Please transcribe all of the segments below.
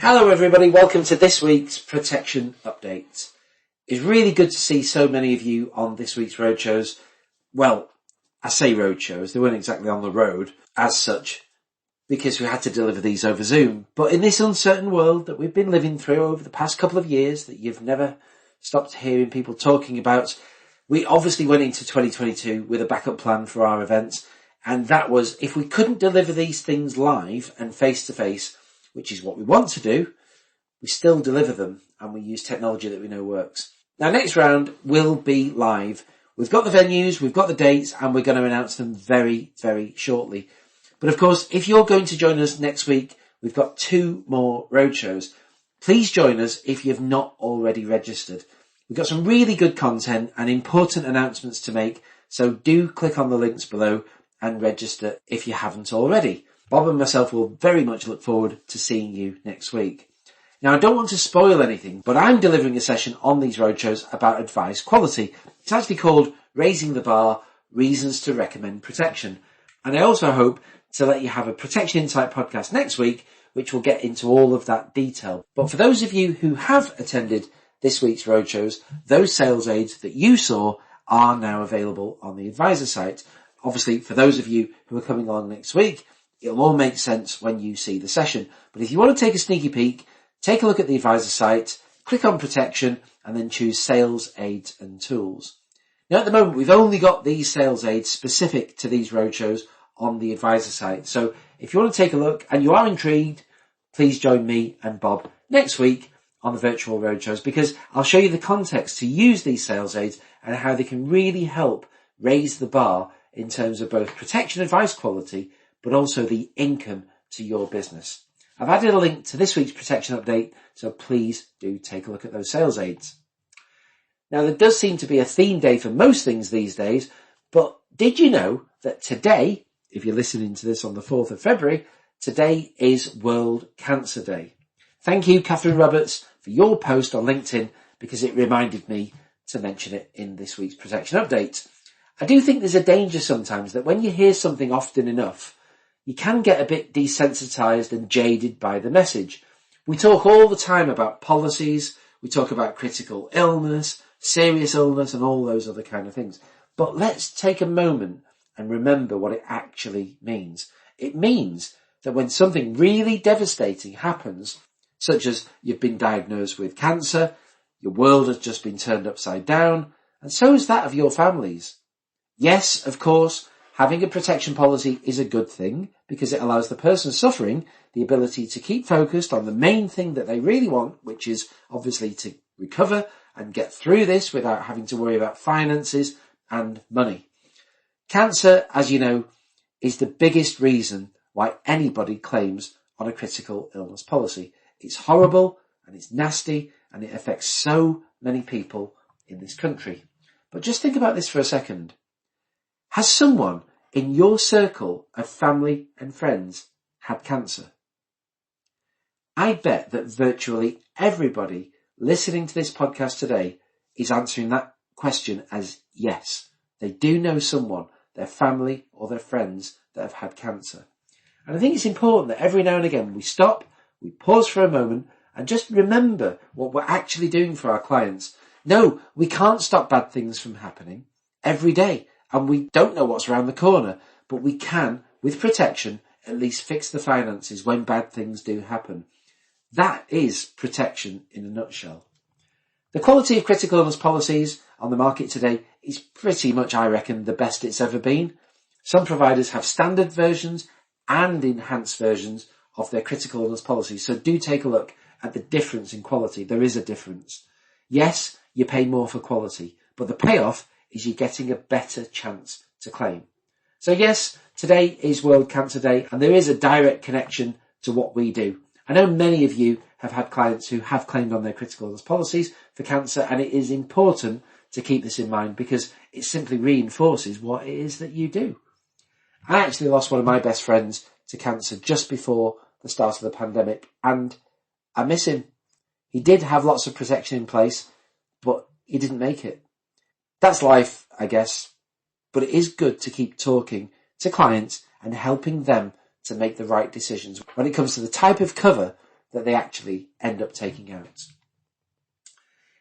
Hello everybody, welcome to this week's protection update. It's really good to see so many of you on this week's Roadshows. Well, I say Roadshows, they weren't exactly on the road as such because we had to deliver these over Zoom. But in this uncertain world that we've been living through over the past couple of years that you've never stopped hearing people talking about, we obviously went into 2022 with a backup plan for our events. And that was, if we couldn't deliver these things live and face to face, which is what we want to do, we still deliver them and we use technology that we know works. Now, next round will be live. We've got the venues, we've got the dates, and we're going to announce them very, very shortly. But of course, if you're going to join us next week, we've got 2 more roadshows. Please join us if you've not already registered. We've got some really good content and important announcements to make, so do click on the links below and register if you haven't already. Bob and myself will very much look forward to seeing you next week. Now, I don't want to spoil anything, but I'm delivering a session on these roadshows about advice quality. It's actually called Raising the Bar, Reasons to Recommend Protection. And I also hope to let you have a Protection Insight podcast next week, which will get into all of that detail. But for those of you who have attended this week's roadshows, those sales aids that you saw are now available on the advisor site. Obviously, for those of you who are coming on next week, it'll all make sense when you see the session. But if you want to take a sneaky peek, take a look at the advisor site, click on protection, and then choose sales aids and tools. Now, at the moment, we've only got these sales aids specific to these roadshows on the advisor site. So if you want to take a look and you are intrigued, please join me and Bob next week on the virtual roadshows, because I'll show you the context to use these sales aids and how they can really help raise the bar in terms of both protection advice quality, but also the income to your business. I've added a link to this week's protection update, so please do take a look at those sales aids. Now, there does seem to be a theme day for most things these days, but did you know that today, if you're listening to this on the 4th of February, today is World Cancer Day? Thank you, Catherine Roberts, for your post on LinkedIn, because it reminded me to mention it in this week's protection update. I do think there's a danger sometimes that when you hear something often enough, you can get a bit desensitized and jaded by the message. We talk all the time about policies, we talk about critical illness, serious illness, and all those other kind of things. But let's take a moment and remember what it actually means. It means that when something really devastating happens, such as you've been diagnosed with cancer, your world has just been turned upside down, and so is that of your families. Yes, of course, having a protection policy is a good thing because it allows the person suffering the ability to keep focused on the main thing that they really want, which is obviously to recover and get through this without having to worry about finances and money. Cancer, as you know, is the biggest reason why anybody claims on a critical illness policy. It's horrible and it's nasty and it affects so many people in this country. But just think about this for a second. Has someone in your circle of family and friends had cancer? I bet that virtually everybody listening to this podcast today is answering that question as yes. They do know someone, their family or their friends, that have had cancer. And I think it's important that every now and again we stop, we pause for a moment and just remember what we're actually doing for our clients. No, we can't stop bad things from happening every day. And we don't know what's around the corner, but we can, with protection, at least fix the finances when bad things do happen. That is protection in a nutshell. The quality of critical illness policies on the market today is pretty much, I reckon, the best it's ever been. Some providers have standard versions and enhanced versions of their critical illness policies, so do take a look at the difference in quality. There is a difference. Yes, you pay more for quality, but the payoff is you're getting a better chance to claim. So yes, today is World Cancer Day, and there is a direct connection to what we do. I know many of you have had clients who have claimed on their critical illness policies for cancer, and it is important to keep this in mind because it simply reinforces what it is that you do. I actually lost one of my best friends to cancer just before the start of the pandemic, and I miss him. He did have lots of protection in place, but he didn't make it. That's life, I guess, but it is good to keep talking to clients and helping them to make the right decisions when it comes to the type of cover that they actually end up taking out.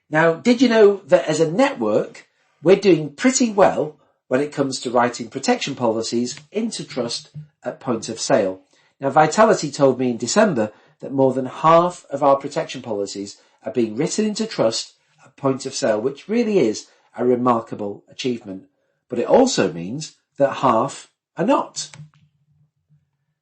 Now, did you know that as a network, we're doing pretty well when it comes to writing protection policies into trust at point of sale? Now, Vitality told me in December that more than half of our protection policies are being written into trust at point of sale, which really is a remarkable achievement. But it also means that half are not.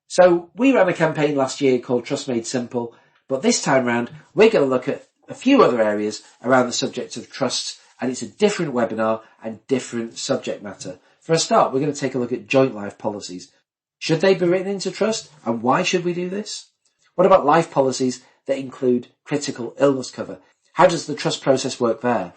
So we ran a campaign last year called Trust Made Simple, but this time round we're going to look at a few other areas around the subject of trust, and it's a different webinar and different subject matter. For a start, we're going to take a look at joint life policies. Should they be written into trust, and why should we do this? What about life policies that include critical illness cover? How does the trust process work there?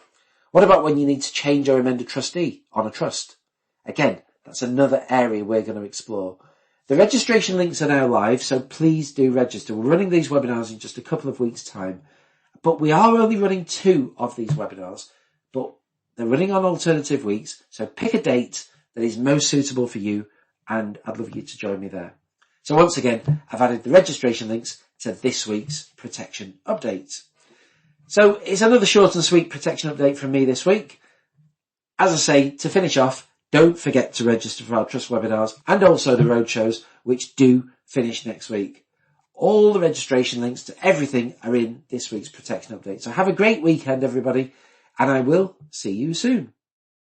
What about when you need to change or amend a trustee on a trust? Again, that's another area we're going to explore. The registration links are now live, so please do register. We're running these webinars in just a couple of weeks' time, but we are only running 2 of these webinars, but they're running on alternative weeks, so pick a date that is most suitable for you, and I'd love you to join me there. So once again, I've added the registration links to this week's protection update. So it's another short and sweet protection update from me this week. As I say, to finish off, don't forget to register for our Trust webinars and also the Roadshows, which do finish next week. All the registration links to everything are in this week's protection update. So have a great weekend, everybody, and I will see you soon.